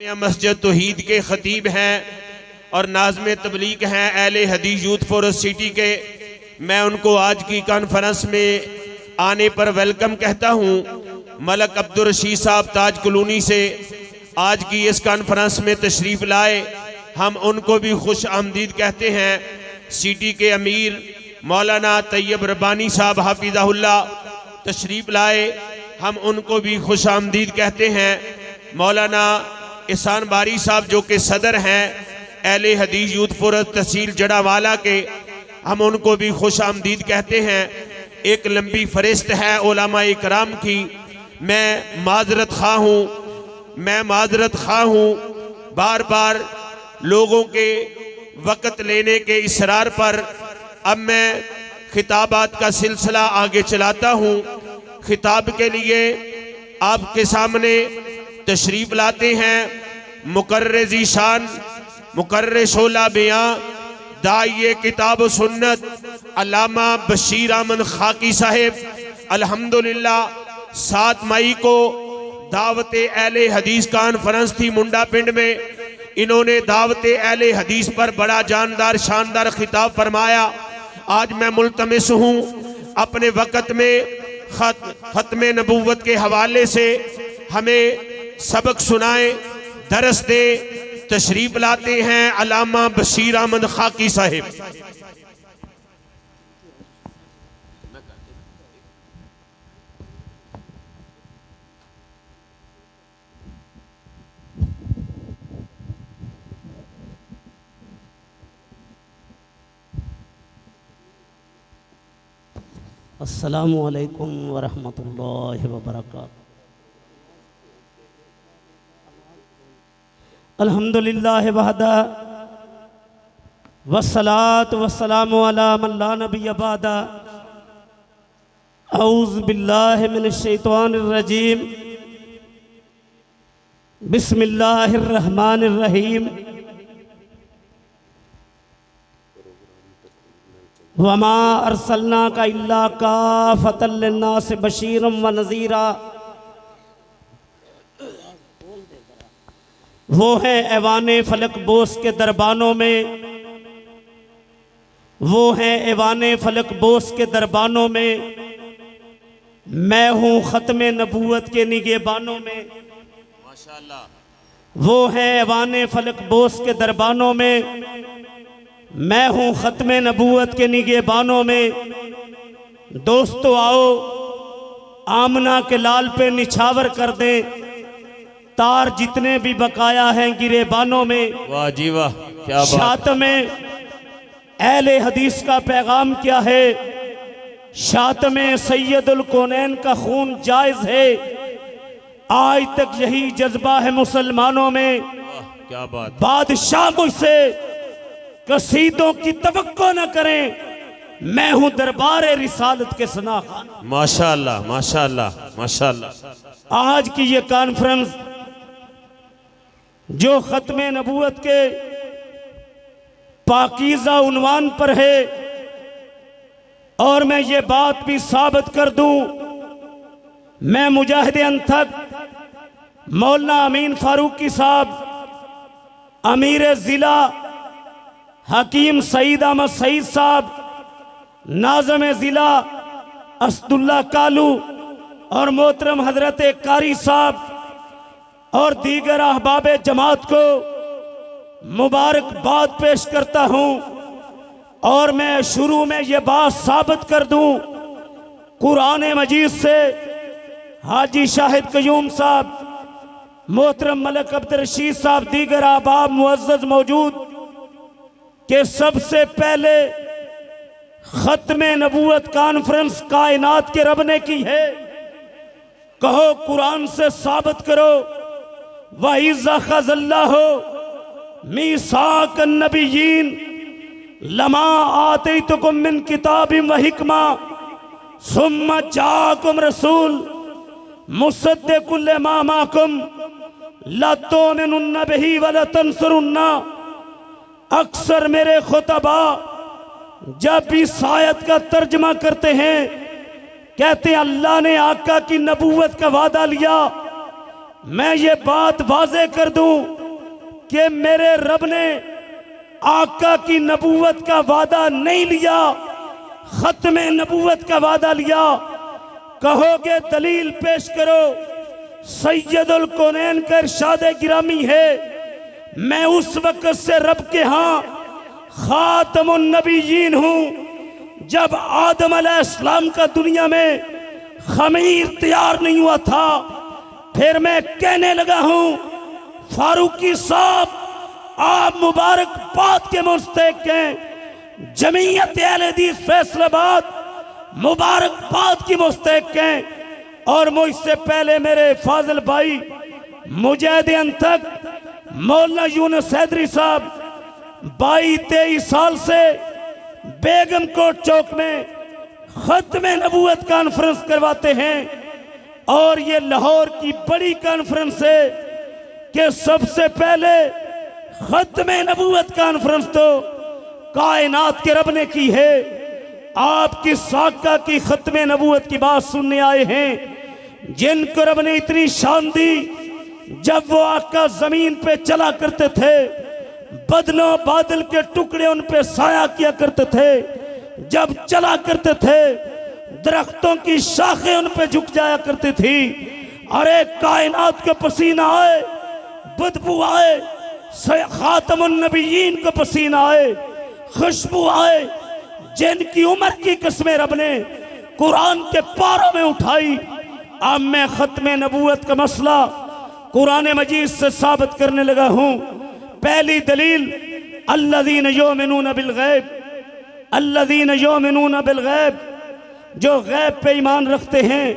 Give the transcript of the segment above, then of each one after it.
مسجد توحید کے خطیب ہیں اور ناظم تبلیغ ہیں اہل حدیث یوتھ فورس سٹی کے. میں ان کو آج کی کانفرنس میں آنے پر ویلکم کہتا ہوں. ملک عبدالرشید صاحب تاج کلونی سے آج کی اس کانفرنس میں تشریف لائے, ہم ان کو بھی خوش آمدید کہتے ہیں. سٹی کے امیر مولانا طیب ربانی صاحب حافظہ اللہ تشریف لائے, ہم ان کو بھی خوش آمدید کہتے ہیں. مولانا احسان باری صاحب جو کہ صدر ہیں اہل حدیث یوتھ فورس تحصیل جڑا والا کے, ہم ان کو بھی خوش آمدید کہتے ہیں. ایک لمبی فہرست ہے علماء کرام کی. میں معذرت خواہ ہوں بار بار لوگوں کے وقت لینے کے اصرار پر. اب میں خطابات کا سلسلہ آگے چلاتا ہوں. خطاب کے لیے آپ کے سامنے تشریف لاتے ہیں مقرر ذیشان, مقرر شعلہ بیاں, داعیہ کتاب و سنت علامہ بشیر احمد خاکی صاحب. الحمدللہ 7 مئی کو دعوت اہل حدیث کانفرنس تھی منڈا پنڈ میں. انہوں نے دعوت اہل حدیث پر بڑا جاندار شاندار خطاب فرمایا. آج میں ملتمس ہوں اپنے وقت میں ختم نبوت کے حوالے سے ہمیں سبق سنائیں, درس دیں. تشریف لاتے ہیں علامہ بشیر احمد خاکی صاحب. السلام علیکم ورحمۃ اللہ وبرکاتہ. الحمدللہ وحدہ والصلاة والسلام علی من لا نبی بعدہ. اعوذ باللہ من الشیطان الرجیم. بسم اللہ الرحمن الرحیم. وما ارسلناک الا کافۃ للناس بشیرا ونذیرا. وہ ہیں ایوان فلک بوس کے دربانوں میں, وہ ہیں ایوان فلک بوس کے دربانوں میں, میں ہوں ختم نبوت کے نگہبانوں میں. ماشاءاللہ. وہ ہیں ایوان فلک بوس کے دربانوں میں, میں ہوں ختم نبوت کے نگہبانوں میں. دوستو آؤ آمنہ کے لال پہ نچھاور کر دیں, تار جتنے بھی بقایا ہیں گرے بانوں میں. واہ جی واہ, کیا بات. شاتم اہل حدیث کا پیغام کیا ہے؟ شاتم سید الکونین کا خون جائز ہے, آج تک یہی جذبہ ہے مسلمانوں میں. کیا بات. بادشاہ مجھ سے قصیدوں کی توقع نہ کریں, میں ہوں دربار رسالت کے ثنا خان. ماشاءاللہ ماشاءاللہ ماشاءاللہ. آج کی یہ کانفرنس جو ختم نبوت کے پاکیزہ عنوان پر ہے, اور میں یہ بات بھی ثابت کر دوں, میں مجاہد انتھک مولانا امین فاروقی صاحب, امیر ضلع حکیم سعید احمد سعید صاحب, ناظم ضلع اسداللہ کالو اور محترم حضرت قاری صاحب اور دیگر احباب جماعت کو مبارکباد پیش کرتا ہوں. اور میں شروع میں یہ بات ثابت کر دوں, قرآن مجید سے حاجی شاہد قیوم صاحب, محترم ملک عبدالرشید صاحب, دیگر احباب معزز موجود, کہ سب سے پہلے ختم نبوت کانفرنس کائنات کے رب نے کی ہے. کہو قرآن سے ثابت کرو, وَإِذْ أَخَذَ اللَّهُ مِيثَاقَ النَّبِيِّينَ لَمَا آتَيْتُكُم مِّن كِتَابٍ وَحِكْمَةٍ ثُمَّ جَاءَكُمْ رَسُولٌ مُصَدِّقٌ لِّمَا مَعَكُمْ لَتُؤْمِنُنَّ بِهِ وَلَتَنصُرُنَّهُ. اکثر میرے خطباء جب بھی اس آیت کا ترجمہ کرتے ہیں کہتے ہیں اللہ نے آقا کی نبوت کا وعدہ لیا, میں یہ بات واضح کر دوں کہ میرے رب نے آقا کی نبوت کا وعدہ نہیں لیا، ختم نبوت کا وعدہ لیا۔ کہو گے دلیل پیش کرو، سید الکونین کا ارشاد گرامی ہے، میں اس وقت سے رب کے ہاں خاتم النبیین ہوں جب آدم علیہ السلام کا دنیا میں خمیر تیار نہیں ہوا تھا۔ پھر میں کہنے لگا ہوں فاروقی صاحب آپ مبارک بات کے مستحق ہیں، جمعیت اہل حدیث فیصل آباد مبارک بات کی مستحق ہیں، اور مجھ سے پہلے میرے فاضل بھائی مجاہد انتق مولانا یونس حیدری صاحب 22-23 سال سے بیگم کوٹ چوک میں ختم نبوت کانفرنس کرواتے ہیں، اور یہ لاہور کی بڑی کانفرنس ہے کہ سب سے پہلے ختم نبوت کانفرنس تو کائنات کے رب نے کی ہے۔ آپ کی ساقہ کی ختم نبوت کی بات سننے آئے ہیں، جن کو رب نے اتنی شان دی جب وہ آقا زمین پہ چلا کرتے تھے بدلوں بادل کے ٹکڑے ان پہ سایہ کیا کرتے تھے، جب چلا کرتے تھے درختوں کی شاخیں ان پہ جھک جایا کرتی تھی، اور ایک کائنات کا پسینہ آئے، بدبو آئے، خاتم النبیین کو پسینہ آئے، خوشبو آئے، جن کی عمر کی قسمیں رب نے قرآن کے پاروں میں اٹھائی۔ اب میں ختم نبوت کا مسئلہ قرآن مجید سے ثابت کرنے لگا ہوں۔ پہلی دلیل الذین یؤمنون بالغیب، الذین یؤمنون بالغیب، جو غیب پہ ایمان رکھتے ہیں،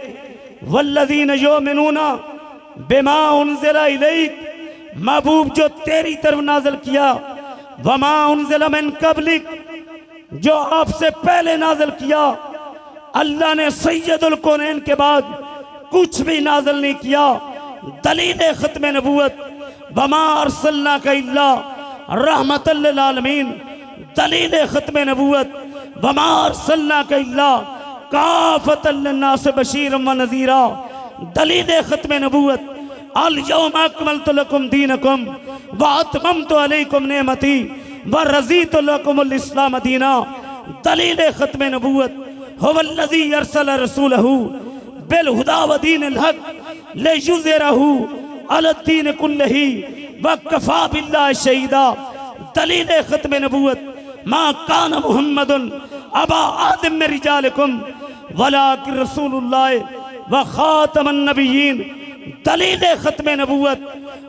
والذین یؤمنون بما انزل الیک، محبوب جو تیری طرف نازل کیا، وما انزل من قبلک، جو آپ سے پہلے نازل کیا۔ اللہ نے سید الکونین کے بعد کچھ بھی نازل نہیں کیا۔ دلیل ختم نبوت وما ارسلناک الا رحمت للعالمین، دلیل ختم نبوت وما ارسلناک الا کافۃ للناس بشیرا ونذیرا، دلیل ختم نبوت الیوم اکملت لکم دینکم واتممت علیکم نعمتی ورضیت لکم الاسلام دینا، دلیل ختم نبوت هو الذی ارسل رسولہ بالہدی ودین الحق لیظہرہ علی الدین کلہ وکفی باللہ شہیدا، دلیل ختم نبوت ما کان محمد ابا آدم من رجالکم ولکن رسول اللہ وخاتم النبیین، دلیل ختم نبوت۔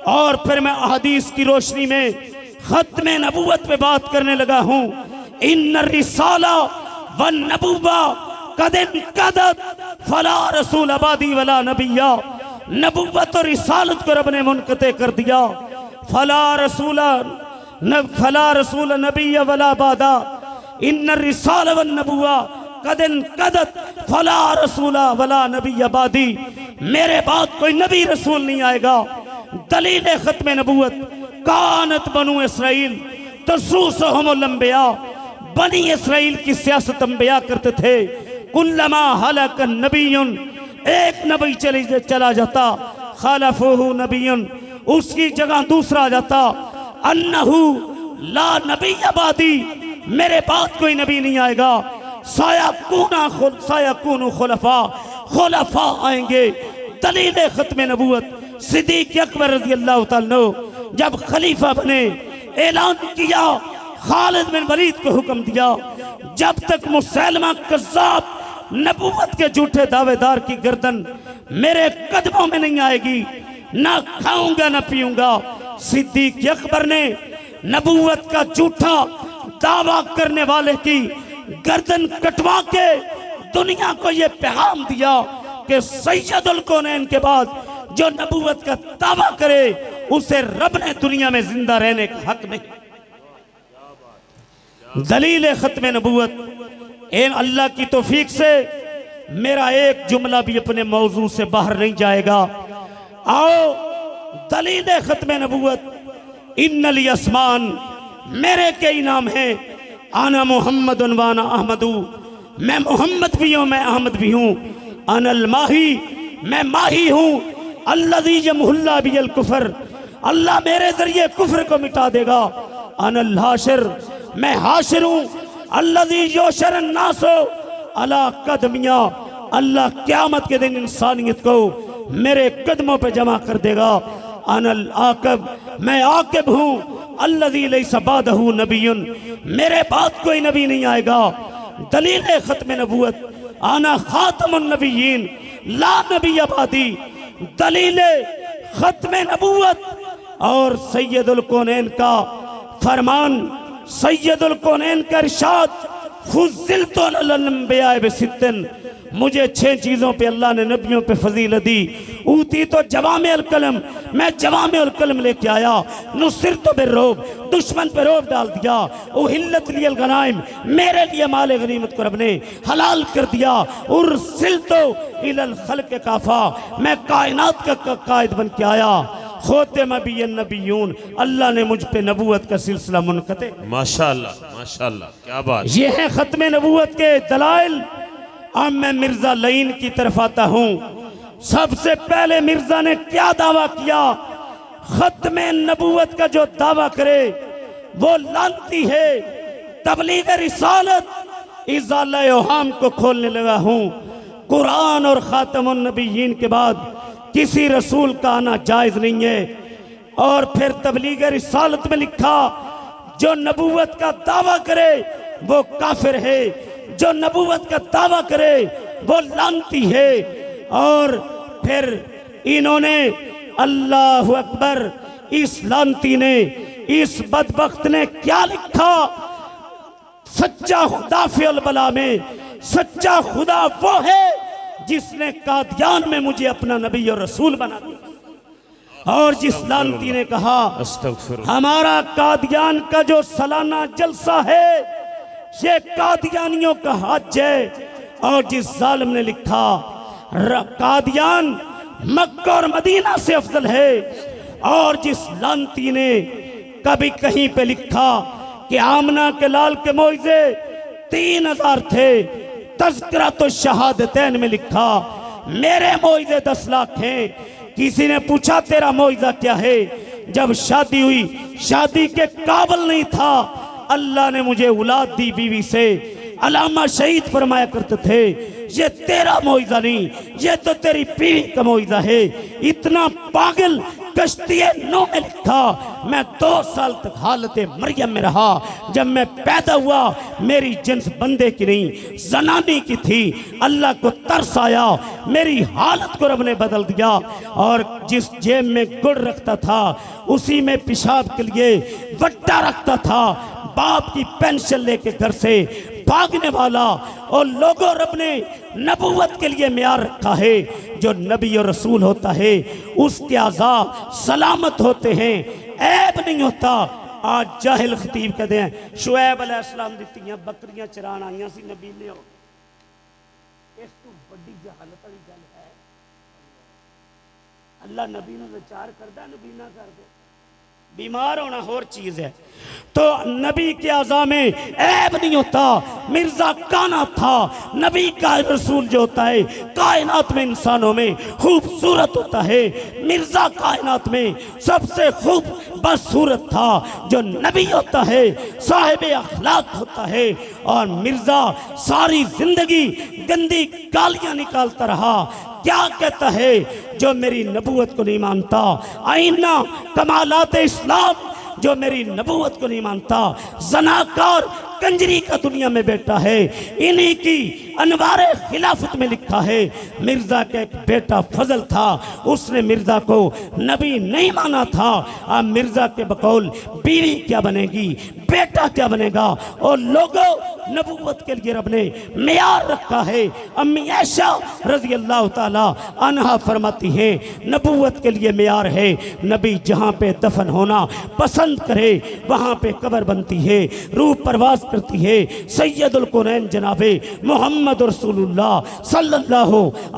اور پھر میں احادیث کی روشنی میں ختم نبوت پہ بات کرنے لگا ہوں۔ ان الرسالہ والنبوہ قد انقضت فلا رسول بعدی ولا نبی، نبوت اور رسالت کو رب نے منقطع کر دیا، فلا رسول نبی ولا بعدا، ان الرسالہ والنبوہ قد انقضت فلا رسول ولا نبی بعدی، میرے بعد کوئی نبی رسول نہیں آئے گا۔ دلیل ختم نبوت کانت بنو اسرائیل تسوسہم الانبیاء، بنی اسرائیل کی سیاست انبیاء کرتے تھے۔ کلما ہلک نبی، ایک نبی چلا جاتا، خلفہ نبی، اس کی جگہ دوسرا جاتا، انہو لا نبی بعدی، میرے بعد کوئی نبی نہیں آئے گا، سایکون خلفاء، خلفاء آئیں گے۔ دلیل ختم نبوت صدیق اکبر رضی اللہ تعالیٰ عنہ جب خلیفہ بنے، اعلان کیا، خالد بن ولید کو حکم دیا، جب تک مسلمہ کذاب نبوت کے جھوٹے دعوے دار کی گردن میرے قدموں میں نہیں آئے گی، نہ کھاؤں گا نہ پیوں گا۔ صدیق اکبر نے نبوت کا جھوٹا دعویٰ کرنے والے کی گردن کٹوا کے دنیا کو یہ پیغام دیا کہ سید الکونین کے بعد جو نبوت کا دعویٰ کرے اسے رب نے دنیا میں زندہ رہنے کا حق نہیں۔ دلیل ختم نبوت، اللہ کی توفیق سے میرا ایک جملہ بھی اپنے موضوع سے باہر نہیں جائے گا۔ آؤ دلیل ختم نبوت، ان لی اسمان، میرے کئی نام ہیں، انا محمد وانا احمد، میں محمد بھی ہوں میں احمد بھی ہوں، انا الماہی، میں ماہی ہوں، الذی یمحو اللہ بی الکفر، اللہ میرے ذریعے کفر کو مٹا دے گا۔ انا الحاشر، میں حاشر ہوں، الذی یحشر الناس علی قدمیہ، اللہ قیامت کے دن انسانیت کو میرے قدموں پہ جمع کر دے گا۔ انا العاقب، میں عاقب ہوں، الذی لیس بعدہ نبی، میرے بعد کوئی نبی نہیں آئے گا۔ دلیل ختم نبوت، انا خاتم النبیین لا نبی بعدی، دلیل ختم نبوت اور سید الکونین کا فرمان، سید الکونین کا ارشاد، فضلت علی الانبیاء بست، مجھے 6 چیزوں پہ اللہ نے نبیوں پہ فضیلت دی۔ اوتی تو جوامع الکلم، میں جوامع الکلم لے کے آیا۔ نصرت بالرعب، دشمن پہ رعب ڈال دیا۔ احلت لی الغنائم، میرے لیے مال غنیمت کو رب نے حلال کر دیا۔ ارسلت الی الخلق کافہ، میں کائنات کا قائد بن کے آیا۔ خاتم النبیون، اللہ نے مجھ پہ نبوت کا سلسلہ منقطع۔ ماشاءاللہ ماشاءاللہ، کیا بات۔ یہ ہے ختم نبوت کے دلائل۔ اب میں مرزا لعین کی طرف آتا ہوں۔ سب سے پہلے مرزا نے کیا دعویٰ کیا؟ ختم نبوت کا جو دعویٰ کرے وہ لعنتی ہے۔ تبلیغ رسالت ازالہ اوہام کو کھولنے لگا ہوں۔ قرآن اور خاتم النبیین کے بعد کسی رسول کا آنا جائز نہیں ہے۔ اور پھر تبلیغ رسالت میں لکھا جو نبوت کا دعویٰ کرے وہ کافر ہے، جو نبوت کا دعویٰ کرے وہ لعنتی ہے۔ اور پھر انہوں نے اللہ اکبر، اس لعنتی نے، اس بدبخت نے کیا لکھا؟ سچا خدا فی البلا میں، سچا خدا وہ ہے جس نے قادیان میں مجھے اپنا نبی اور رسول بنا دیا۔ اور جس لعنتی نے کہا ہمارا قادیان کا جو سالانہ جلسہ ہے یہ قادیانیوں کا حج ہے، اور جس ظالم نے لکھا قادیان مکہ اور مدینہ سے افضل ہے، اور جس لعنتی نے کبھی کہیں پہ لکھا کہ آمنہ کے لال کے معجزے 3000 تھے، تذکرۃ الشہادتین میں لکھا میرے معجزے 10 لاکھ ہیں۔ کسی نے پوچھا تیرا معجزہ کیا ہے؟ جب شادی ہوئی، شادی کے قابل نہیں تھا، اللہ نے مجھے اولاد دی بیوی سے۔ علامہ شہید فرمایا کرتے تھے یہ تیرا معجزہ نہیں، یہ تو تیری بیوی کا معجزہ ہے۔ اتنا پاگل کشتی نو میں لکھا میں 2 سال تک حالت مریم میں رہا۔ جب میں پیدا ہوا میری جنس بندے کی نہیں زنانی کی تھی۔ اللہ کو ترس آیا، میری حالت کو رب نے بدل دیا۔ اور جس جیب میں گڑ رکھتا تھا اسی میں پیشاب کے لیے وٹا رکھتا تھا۔ باپ کی پینشن لے کے گھر سے بھاگنے والا، اور لوگوں رب نے نبوت کے لیے معیار رکھا ہے۔ جو نبی اور رسول ہوتا ہے اس کے اعضاء سلامت ہوتے ہیں، عیب نہیں ہوتا۔ آج جاہل خطیب کہتے ہیں شعیب علیہ السلام دیتی ہیں بکریاں چران آئیاں سی نبی لے ہو، اس تو بڑی جہالت والی گل ہے۔ اللہ نبی نے وچار کردا، نبی نہ کر دے۔ بیمار ہونا اور چیز ہے، تو نبی کے اعضاء میں عیب نہیں ہوتا۔ مرزا کانا تھا، نبی کا رسول جو ہوتا ہے کائنات میں انسانوں میں خوبصورت ہوتا ہے۔ مرزا کائنات میں سب سے خوب بدصورت تھا، جو نبی ہوتا ہے صاحب اخلاق ہوتا ہے۔ اور مرزا ساری زندگی گندی گالیاں نکالتا رہا۔ کیا کہتا ہے جو میری نبوت کو نہیں مانتا؟ آئینہ کمالات اسلام جو میری نبوت کو نہیں مانتا زناکار کنجری کا دنیا میں بیٹا ہے۔ انہی کی انوار خلافت میں لکھا ہے مرزا کا ایک بیٹا فضل تھا، اس نے مرزا کو نبی نہیں مانا تھا۔ اب مرزا کے بقول بیوی کیا بنے گی، بیٹا کیا بنے گا؟ اور لوگوں نبوت کے لیے رب نے معیار رکھا ہے۔ امی عائشہ رضی اللہ تعالی عنہا فرماتی ہیں نبوت کے لیے معیار ہے، نبی جہاں پہ دفن ہونا پسند کرے وہاں پہ قبر بنتی ہے، روح پرواز کرتی ہے سید القرین جناب محمد رسول اللہ صلی اللہ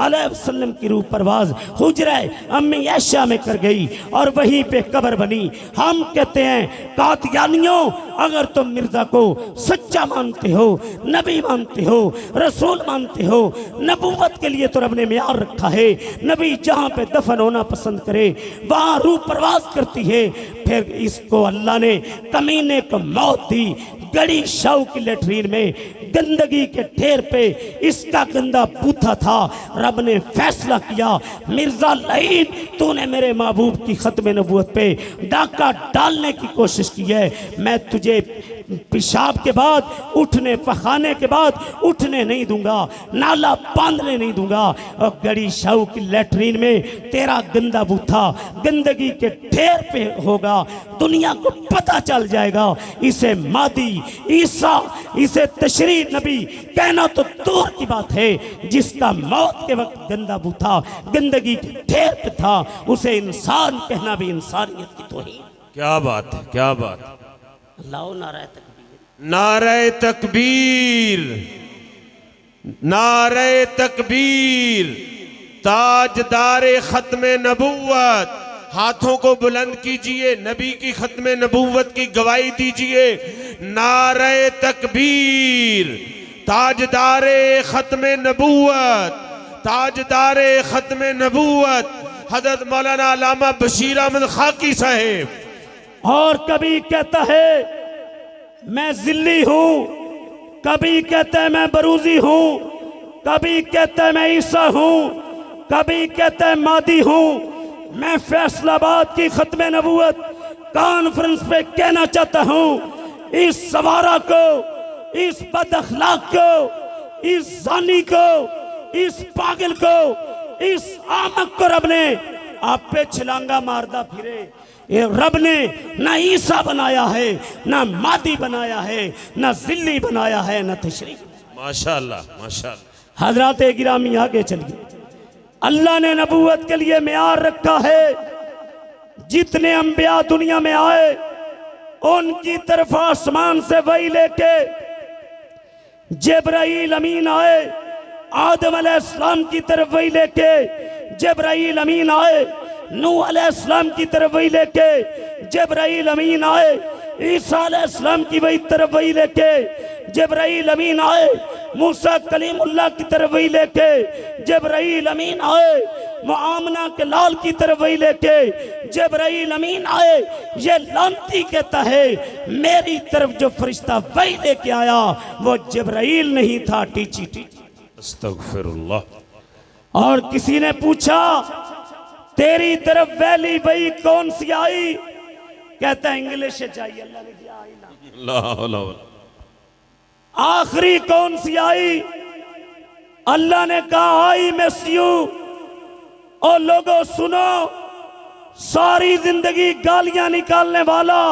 علیہ وسلم کی روح پرواز حجرہ امی عائشہ میں کر گئی اور وہیں پہ قبر بنی۔ ہم کہتے ہیں قادیانیوں اگر تم مرزا کو سچا مانتے ہو، نبی مانتے ہو، رسول مانتے ہو، نبوت کے لیے تو رب نے معیار رکھا ہے، نبی جہاں پہ دفن ہونا پسند کرے وہاں روح پرواز کرتی ہے، پھر اس کو اللہ نے کمینے کو موت دی گڑی شاو کی لیٹرین میں گندگی کے ڈھیر پہ اس کا گندا بوتھا تھا۔ رب نے فیصلہ کیا مرزا لعین تو نے میرے محبوب کی ختم نبوت پہ ڈاکہ ڈالنے کی کوشش کی ہے، میں تجھے پیشاب کے بعد اٹھنے پخانے کے بعد اٹھنے نہیں دوں گا، نالا باندھنے نہیں دوں گا، اور گڑی شاو کی لیٹرین میں تیرا گندا بوتھا گندگی کے ڈھیر پہ ہوگا، دنیا کو پتہ چل جائے گا اسے مادی عیسیٰ اسے تشریح نبی کہنا تو دور کی بات ہے، جس کا موت کے وقت گندا بوتھا گندگی کے ڈھیر پہ تھا اسے انسان کہنا بھی انسانیت کی توہین۔ کیا بات ہے، کیا بات ہے۔ اللہ نعرہ تکبیر، نعرہ تکبیر، نعرہ تکبیر، تاجدار ختم نبوت، ہاتھوں کو بلند کیجئے، نبی کی ختم نبوت کی گواہی دیجئے، نعرہ تکبیر، تاجدار ختم نبوت، تاجدار ختم نبوت حضرت مولانا علامہ بشیر احمد خاکی صاحب۔ اور کبھی کہتا ہے میں ذلی ہوں، کبھی کہتا ہے میں بروزی ہوں، کبھی کہتا ہے میں عیسیٰ ہوں، کبھی کہتا ہے مادی ہوں۔ میں فیصل آباد کی ختم نبوت کانفرنس پہ کہنا چاہتا ہوں اس سوارا کو، اس بد اخلاق کو، اس زانی کو، اس پاگل کو، اس آمق کو رب نے آپ پہ چھلانگا ماردہ پھرے۔ رب نے نہ عیسیٰ بنایا ہے، نہ مادی بنایا ہے، نہ ذلی بنایا ہے، نہ تشریح۔ ماشاءاللہ ماشاءاللہ۔ حضرات گرامی آگے چلیے، اللہ نے نبوت کے لیے معیار رکھا ہے، جتنے انبیاء دنیا میں آئے ان کی طرف آسمان سے وحی لے کے جبرائیل امین آئے، آدم علیہ السلام کی طرف وحی لے کے جبرائیل امین آئے، نوح علیہ السلام کی طرف وحی لے کے جبرائیل امین آئے، عیسیٰ علیہ السلام کی طرف وحی لے کے جبرائیل امین آئے، موسیٰ کلیم اللہ کی طرف وحی لے کے جبرائیل امین آئے، معامنہ کے لال کی طرف وحی لے کے جبرائیل امین آئے۔ یہ لانتی کہتا ہے میری طرف جو فرشتہ وحی لے کے آیا وہ جبرائیل نہیں تھا، ٹیچی ٹیچی۔ استغفر اللہ۔ اور کسی نے پوچھا تیری طرف ویلی وحی کون سی آئی؟ کہتا ہے انگلش چاہیے، اللہ نے دیا آئی نا۔ اللہ آخری کون سی آئی؟ اللہ نے کہا آئی مس یو۔ اور لوگوں سنو، ساری زندگی گالیاں نکالنے والا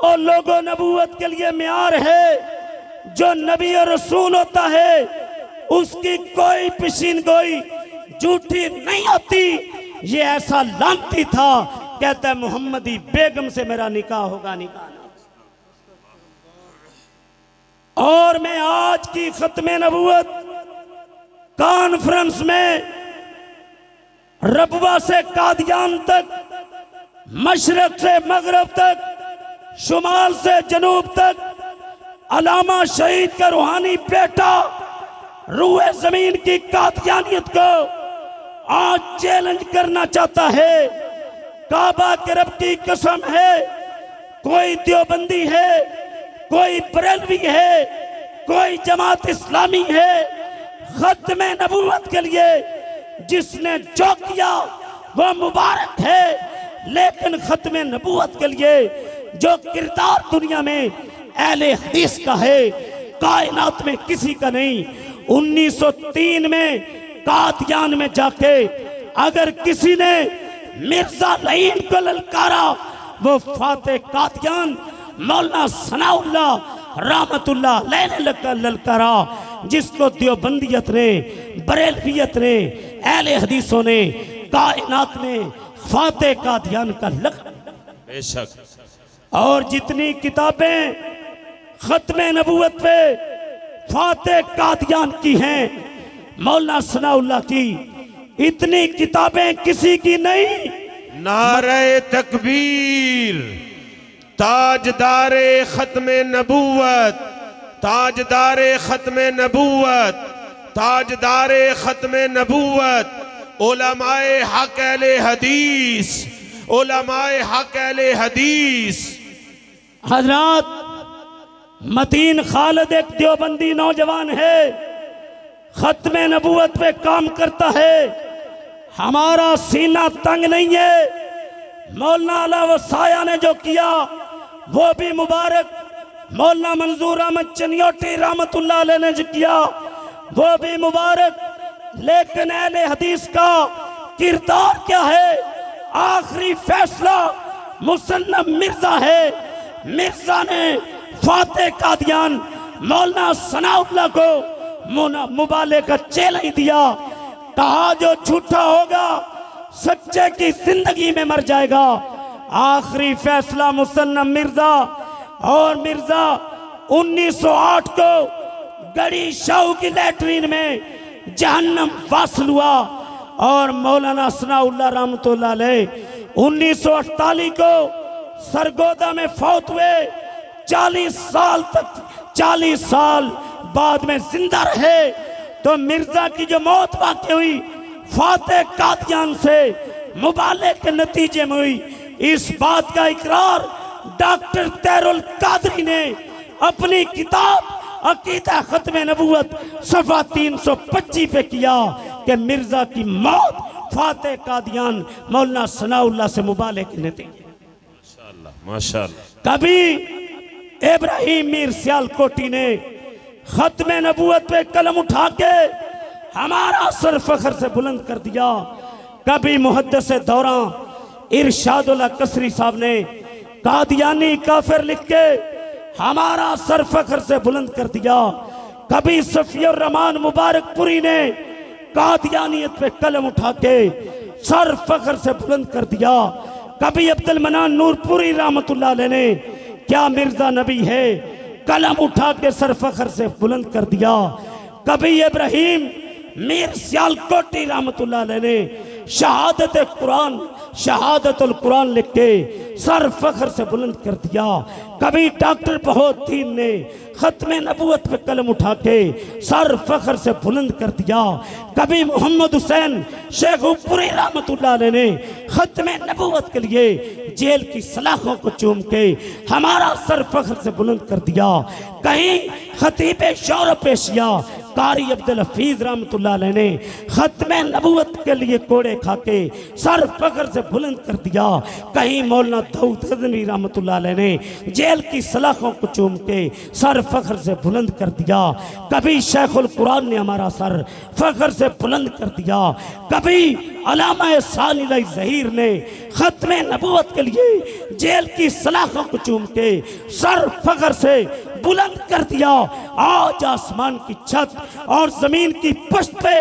اور لوگوں نبوت کے لیے معیار ہے، جو نبی اور رسول ہوتا ہے اس کی کوئی پیشین گوئی جھوٹی نہیں ہوتی۔ یہ ایسا لانتی تھا، کہتا ہے محمدی بیگم سے میرا نکاح ہوگا، نکاح نہیں۔ اور میں آج کی ختم نبوت کانفرنس میں ربوہ سے قادیان تک، مشرق سے مغرب تک، شمال سے جنوب تک، علامہ شہید کا روحانی بیٹا روح زمین کی قادیانیت کو آج چیلنج کرنا چاہتا ہے۔ کعبہ کے رب کی قسم ہے، کوئی دیوبندی ہے، کوئی بریلوی ہے، کوئی جماعت اسلامی ہے، ختم نبوت کے لیے جس نے جو کیا وہ مبارک ہے، لیکن ختم نبوت کے لیے جو کردار دنیا میں اہل حدیث کا ہے کائنات میں کسی کا نہیں۔ 1903 میں قادیان میں جا کے اگر کسی نے مرزا لعین کو للکارا، وہ فاتح قادیان مولانا ثناء اللہ رحمت اللہ علیہ نے للکارا، جس کو دیوبندیت نے، بریلویت نے، اہل حدیثوں نے کائنات میں فاتح قادیان کا لقب۔ بے شک۔ اور جتنی کتابیں ختم نبوت پہ فاتح قادیان کی ہیں، مولانا ثناء اللہ کی اتنی کتابیں کسی کی نہیں۔ نعرہ تکبیر، تاجدار ختم نبوت، تاجدار ختم نبوت، تاجدار ختم نبوت، علماء حق اہل حدیث، علماء حق اہل حدیث۔ حضرات، متین خالد ایک دیوبندی نوجوان ہے، ختم نبوت پہ کام کرتا ہے، ہمارا سینہ تنگ نہیں ہے۔ مولانا علا وسایہ نے جو کیا وہ بھی مبارک، مولانا منظور احمد چنیوٹی رحمت اللہ علیہ نے جو کیا وہ بھی مبارک، لیکن اہل حدیث کا کردار کیا ہے؟ آخری فیصلہ مصنف مرزا ہے۔ مرزا نے فاتح قادیان مولانا ثناء اللہ کو مبالغے کا چیلنج دیا، کہا جو جھوٹا ہوگا سچے کی زندگی میں مر جائے گا۔ آخری فیصلہ مصنف مرزا، اور مرزا 1908 کو گڑی شاہو کی لیٹرین میں جہنم واصل ہوا، اور مولانا ثناء اللہ رحمۃ اللہ علیہ 1948 کو سرگودا میں فوت ہوئے۔ 40 سال بعد میں زندہ رہے۔ تو مرزا کی جو موت واقع ہوئی فاتح قادیان سے مبالغے کے نتیجے میں ہوئی، اس بات کا اقرار ڈاکٹر طاہر القادری نے اپنی کتاب عقیدہ ختم نبوت صفحہ 325 پہ کیا کہ مرزا کی موت فاتح قادیان مولانا ثناء اللہ سے مبالغے کے نتیجے۔ ماشاءاللہ۔ کبھی ابراہیم میر سیالکوٹی نے ختم نبوت پہ قلم اٹھا کے ہمارا سر فخر سے بلند کر دیا۔ کبھی محدث دوراں ارشاد اللہ قصری صاحب نے قادیانی کافر لکھ کے ہمارا سر فخر سے بلند کر دیا۔ کبھی صفی الرحمان مبارک پوری نے قادیانیت پہ قلم اٹھا کے سر فخر سے بلند کر دیا۔ کبھی عبد المنان نور پوری رحمت اللہ علیہ نے کیا مرزا نبی ہے قلم اٹھا کے سر فخر سے بلند کر دیا۔ کبھی ابراہیم میر سیالکوٹی رحمت اللہ علیہ نے شہادت قرآن، شہادت القرآن لکھ کے سر فخر سے بلند کر دیا۔ کبھی ڈاکٹر بہت دین نے ختم نبوت پہ قلم اٹھا کے سر فخر سے بلند کر دیا۔ کبھی محمد حسین شیخ پوری رحمت اللہ علیہ نے ختم نبوت کے لیے جیل کی سلاخوں کو چوم کے ہمارا سر فخر سے بلند کر دیا۔ کہیں خطیب یورپ ایشیا قاری عبدالحفیظ رحمت اللہ علیہ نے ختم نبوت کے لیے کوڑے کھا کے سر فخر سے بلند کر دیا۔ کہیں مولانا داؤد غزنوی رحمت اللہ علیہ نے جیل کی سلاخوں کو چوم کے سر فخر سے بلند کر دیا۔ کبھی شیخ القرآن نے ہمارا سر فخر سے بلند کر دیا۔ کبھی علامہ ثانی علیہ ظہیر نے ختم نبوت کے لیے جیل کی سلاخوں کو چوم کے سر فخر سے بلند کر دیا۔ آج آسمان کی چھت اور زمین کی پشت پہ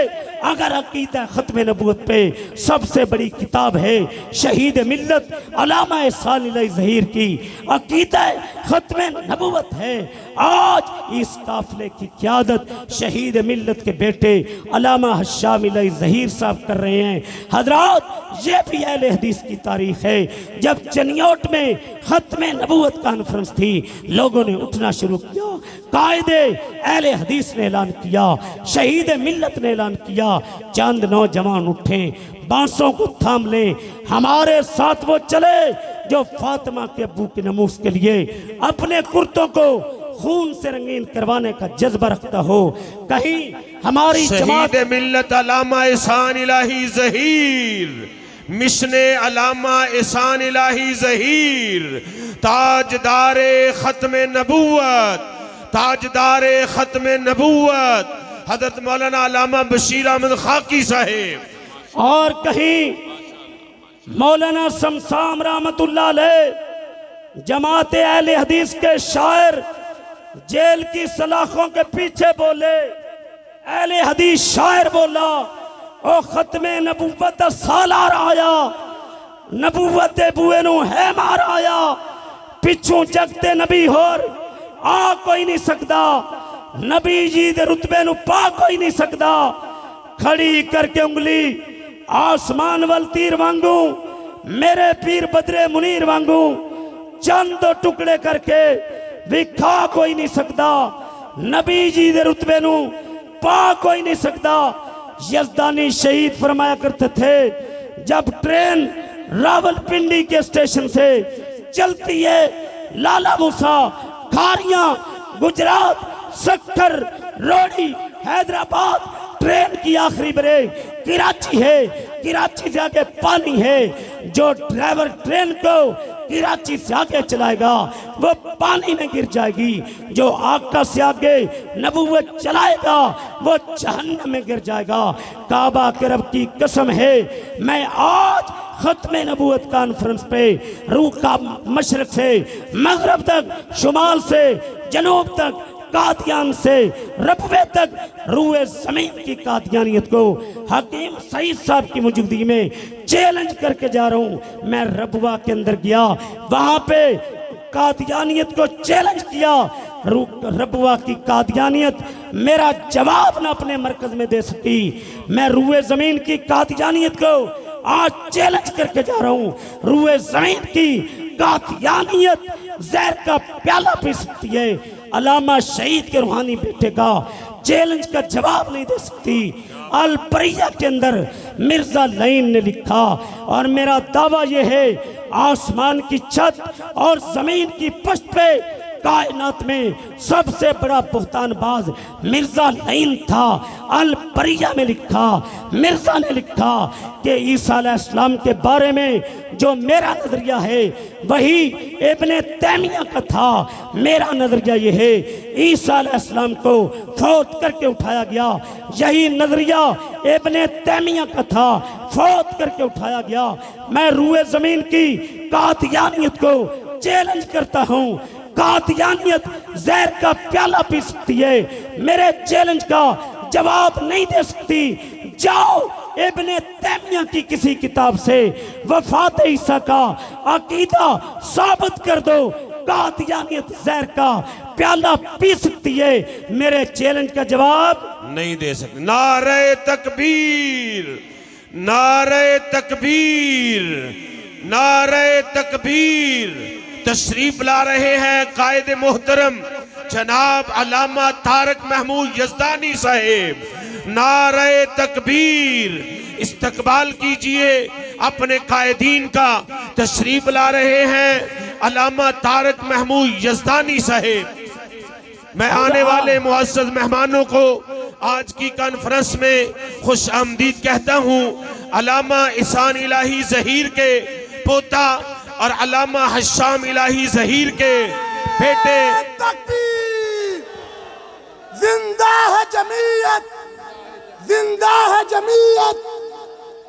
اگر عقیدہ ختم نبوت پہ سب سے بڑی کتاب ہے شہید ملت علامہ ثانی علیہ ظہیر کی عقیدہ ختم نبوت ہے۔ آج اس قافلے کی قیادت شہید ملت کے بیٹے علامہ حشام علیہ ظہیر صاحب کر رہے ہیں۔ حضرات، یہ بھی اہل حدیث کی تاریخ ہے۔ جب چنیوٹ میں ختم نبوت کانفرنس تھی، لوگوں نے اٹھنا شروع کیا، قائد اہل حدیث نے اعلان کیا، شہید ملت نے اعلان کیا، چند نوجوان اٹھیں، بانسوں کو تھام لیں، ہمارے ساتھ وہ چلے جو فاطمہ کے ابو کے ناموس کے لیے اپنے کرتوں کو خون سے رنگین کروانے کا جذبہ رکھتا ہو۔ کہیں ہماری شہید ملت علامہ احسان الہی ظہیر، مشن علامہ احسان الہی ظہیر، تاجدار ختم نبوت، تاجدار ختم نبوت حضرت مولانا علامہ بشیر احمد خاکی صاحب، اور کہیں مولانا شمسام رحمت اللہ علیہ، جماعت اہل حدیث کے شاعر، جیل کی سلاخوں کے پیچھے بولے، اہل حدیث شاعر بولا، او ختم نبوت سالار آیا، نبوت بوئے نو ہے مار آیا، پچھوں جگتے نبی ہور آ کوئی نہیں سکتا، نبی جی دے رتبے نو پا کوئی نہیں سکتا۔ کھڑی کر کے انگلی آسمان وال تیر وانگوں، میرے پیر بدرے منیر وانگوں چند ٹکڑے کر کے بھی کھا کوئی نہیں سکتا، نبی جی دے رتبے نو پا کوئی نہیں سکتا۔ یزدانی شہید فرمایا کرتے تھے جب ٹرین راول پنڈی کے اسٹیشن سے چلتی ہے لالا موسیٰ کھاریاں گجرات سکھر روڑی حیدرآباد ٹرین کی آخری بریک کراچی ہے، کراچی سے آگے پانی ہے، جو ڈرائیور ٹرین کو کراچی سے آگے چلائے گا وہ پانی میں گر جائے گی، جو آقا سے آگے نبوت چلائے گا وہ جہنم میں گر جائے گا۔ کعبہ کے رب کی قسم ہے، میں آج ختم نبوت کانفرنس پہ روح کا مشرق سے مغرب تک، شمال سے جنوب تک، قادیان سے ربوے تک روئے زمین کی قادیانیت کو حکیم سعید صاحب کی موجودگی میں چیلنج کر کے جا رہا ہوں۔ میں ربوہ کے اندر گیا، وہاں پہ قادیانیت کو چیلنج کیا، ربوہ کی قادیانیت میرا جواب نہ اپنے مرکز میں دے سکی۔ میں روئے زمین کی قادیانیت کو آج چیلنج کر کے جا رہا ہوں، روئے زمین کی قادیانیت زہر کا پیالہ پی سکتی ہے، علامہ شہید کے روحانی بیٹے کا چیلنج کا جواب نہیں دے سکتی۔ البریہ کے اندر مرزا لعین نے لکھا، اور میرا دعویٰ یہ ہے آسمان کی چھت اور زمین کی پشت پہ کائنات میں سب سے بڑا بہتان باز مرزا لعین تھا۔ البریہ میں لکھا، مرزا نے لکھا کہ عیسیٰ علیہ السلام کے بارے میں جو میرا نظریہ ہے وہی ابن تیمیہ کا تھا۔ میرا نظریہ یہ ہے عیسیٰ علیہ السلام کو فوت کر کے اٹھایا گیا، یہی نظریہ ابن تیمیہ کا تھا، فوت کر کے اٹھایا گیا۔ میں روئے زمین کی قادیانیت کو چیلنج کرتا ہوں، قادیانیت زہر کا پیالہ پی سکتی ہے، میرے چیلنج کا جواب نہیں دے سکتی۔ جاؤ ابن تیمیہ کی کسی کتاب سے وفات عیسیٰ کا عقیدہ ثابت کر دو، قادیانیت زہر کا پیالہ پی سکتی ہے، میرے چیلنج کا جواب نہیں دے سکتے۔ نعرہ تکبیر، نعرہ تکبیر، نعرہ تکبیر۔ تشریف لا رہے ہیں قائد محترم جناب علامہ طارق محمود یزدانی صاحب، نعرہ تکبیر۔ استقبال کیجئے اپنے قائدین کا، تشریف لا رہے ہیں علامہ طارق محمود یزدانی صاحب۔ میں آنے والے معزز مہمانوں کو آج کی کانفرنس میں خوش آمدید کہتا ہوں۔ علامہ احسان الہی ظہیر کے پوتا اور علامہ حشام الہی ظہیر کے بیٹے۔ تکبیر! زندہ ہے جمعیت، زندہ ہے جمعیت،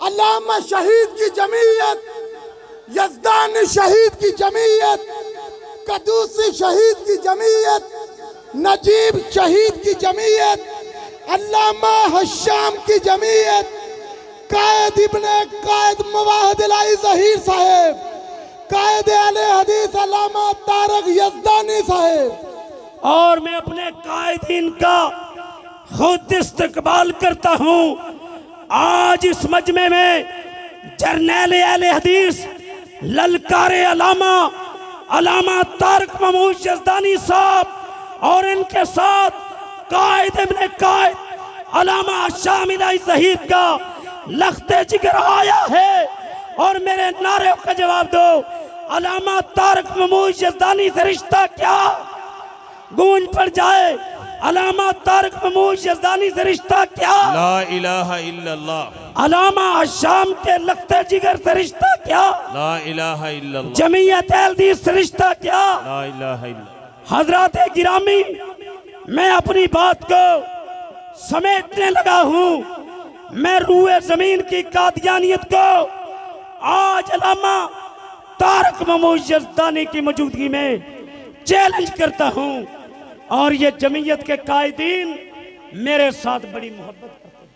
علامہ شہید کی جمعیت، یزدانی شہید کی جمعیت، قدوسی شہید کی جمعیت، نجیب شہید کی جمعیت، علامہ حشام کی جمعیت، قائد ابن قائد مواحد الہی ظہیر صاحب، قائد اہل حدیث علامہ طارق یزدانی صاحب۔ اور میں اپنے قائدین کا خود استقبال کرتا ہوں۔ آج اس مجمع میں جرنیل اہل حدیث للکار علامہ طارق محمود یزدانی صاحب اور ان کے ساتھ قائد ابن قائد علامہ حشام الہی ظہیر کا لخت جگر آیا ہے، اور میرے نعرے کا جواب دو، علامہ طارق محمود یزدانی سے رشتہ کیا؟ گونج پڑ جائے، علامہ طارق محمود یزدانی سے رشتہ کیا؟ لا الہ الا اللہ۔ علامہ حشام کے لخت جگر سے رشتہ کیا؟ لا الہ الا اللہ۔ جمعیت اہل حدیث سے رشتہ کیا؟ لا الہ الا اللہ۔ حضرات گرامی، میں اپنی بات کو سمیٹنے لگا ہوں۔ میں روئے زمین کی قادیانیت کو آج علامہ طارق محمود یزدانی کی موجودگی میں چیلنج کرتا ہوں، اور یہ جمعیت کے قائدین میرے ساتھ بڑی محبت کرتے ہیں،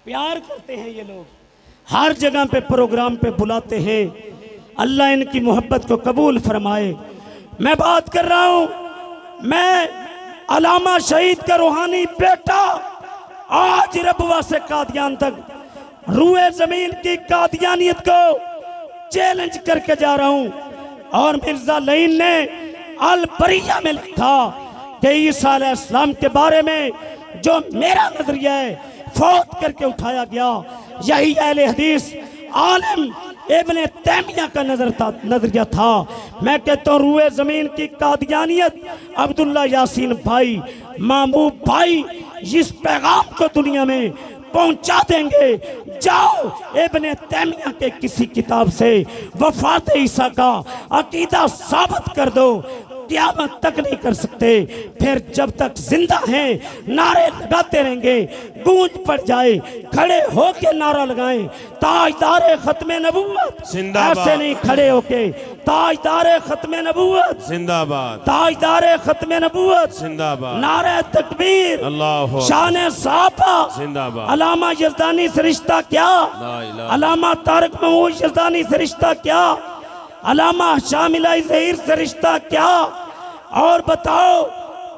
پیار کرتے ہیں۔ یہ لوگ ہر جگہ پہ پروگرام پہ بلاتے ہیں، اللہ ان کی محبت کو قبول فرمائے۔ میں بات کر رہا ہوں میں علامہ شہید کا روحانی بیٹا آج ربوہ سے قادیان تک روئے زمین کی قادیانیت کو چیلنج کر کے جا رہا ہوں. اور مرزا لعین نے البریہ میں لکھا کہ عیسیٰ علیہ السلام کے بارے میں جو میرا نظریہ ہے فوت کر کے اٹھایا گیا، یہی اہل حدیث عالم ابن تیمیہ کا نظریہ تھا. میں کہتا ہوں روئے زمین کی قادیانیت، عبداللہ یاسین بھائی، محبوب بھائی اس پیغام کو دنیا میں پہنچا دیں گے. جاؤ ابن تیمیہ کے کسی کتاب سے وفات عیسیٰ کا عقیدہ ثابت کر دو، قیامت تک نہیں کر سکتے. پھر جب تک زندہ ہیں نعرے لگاتے رہیں گے، گونج پڑ جائے کھڑے ہو کے نعرہ لگائیں تاجدار ختم نبوت. زندہ باد. ایسے نہیں کھڑے ہو کے تاجدار ختم نبوت، زندہ باد. تاجدار ختم نبوت، زندہ باد. نعرہ تکبیر، اللہ شان صحابہ. زندہ باد. علامہ یزدانی سے رشتہ کیا؟ لا الہ. علامہ طارق محمود یزدانی سے رشتہ کیا؟ علامہ شامل ظہیر سے رشتہ کیا؟ اور بتاؤ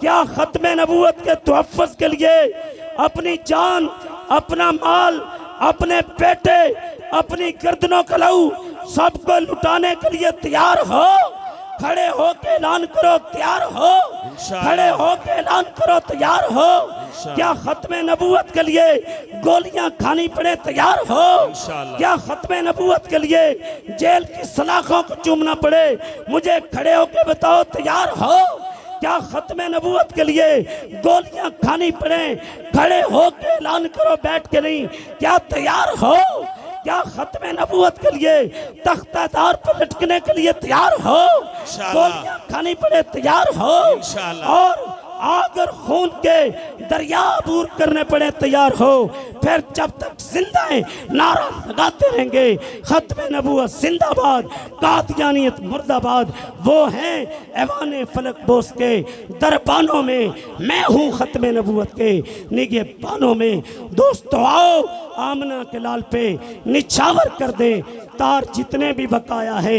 کیا ختم نبوت کے تحفظ کے لیے اپنی جان، اپنا مال، اپنے بیٹے، اپنی گردنوں کا لہو سب کو لٹانے کے لیے تیار ہو؟ کھڑے ہو کے اعلان کرو تیار ہو؟ کھڑے ہو کے اعلان کرو تیار ہو؟ کیا ختم نبوت کے لیے گولیاں کھانی پڑے تیار ہو؟ کیا ختم نبوت کے لیے جیل کی سلاخوں کو چومنا پڑے مجھے کھڑے ہو کے بتاؤ تیار ہو؟ کیا ختم نبوت کے لیے گولیاں کھانی پڑے کھڑے ہو کے اعلان کرو بیٹھ کے نہیں؟ کیا تیار ہو؟ کیا ختم نبوت کے لیے تختہ دار پر لٹکنے کے لیے تیار ہو؟ گولیاں کھانی پڑے تیار ہو؟ اور اگر خون کے دریا عبور کرنے پڑے تیار ہو؟ پھر جب تک زندہ ہیں نعرہ لگاتے رہیں گے ختم نبوت زندہ باد، قادیانیت مرد آباد. وہ ہیں ایوان فلک بوس کے دربانوں میں، میں ہوں ختم نبوت کے نگہ بانوں میں. دوستو آؤ آمنہ کے لال پہ نچھاور کر دیں تار جتنے بھی بقایا ہے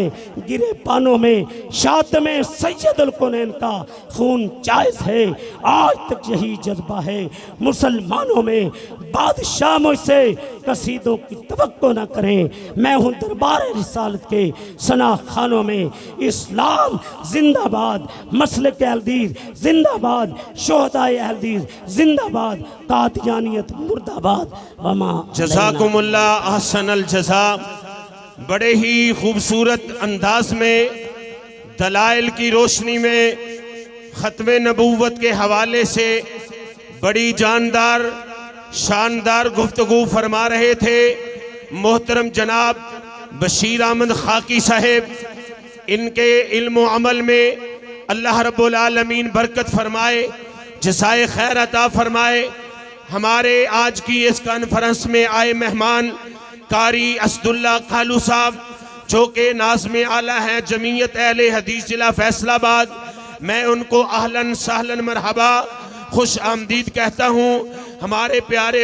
گرے پانوں میں. شاتم سید الکونین کا خون جائز ہے، آج تک یہی جذبہ ہے مسلمانوں میں. بادشاہ مجھ سے قصیدوں کی توقع نہ کریں، میں ہوں دربار رسالت کے ثنا خانوں میں. اسلام زندہ باد، مسلک اہل حدیث زندہ باد، شہداء اہل حدیث زندہ باد، قادیانیت مرد آباد. وما جزاکم اللہ احسن الجزا. بڑے ہی خوبصورت انداز میں دلائل کی روشنی میں ختم نبوت کے حوالے سے بڑی جاندار شاندار گفتگو فرما رہے تھے محترم جناب بشیر احمد خاکی صاحب. ان کے علم و عمل میں اللہ رب العالمین برکت فرمائے، جزائے خیر عطا فرمائے. ہمارے آج کی اس کانفرنس میں آئے مہمان قاری اسداللہ کالو صاحب جو کہ ناظم اعلیٰ ہیں جمعیت اہل حدیث ضلع فیصل آباد، میں ان کو اہلاً سہلاً مرحبا خوش آمدید کہتا ہوں. ہمارے پیارے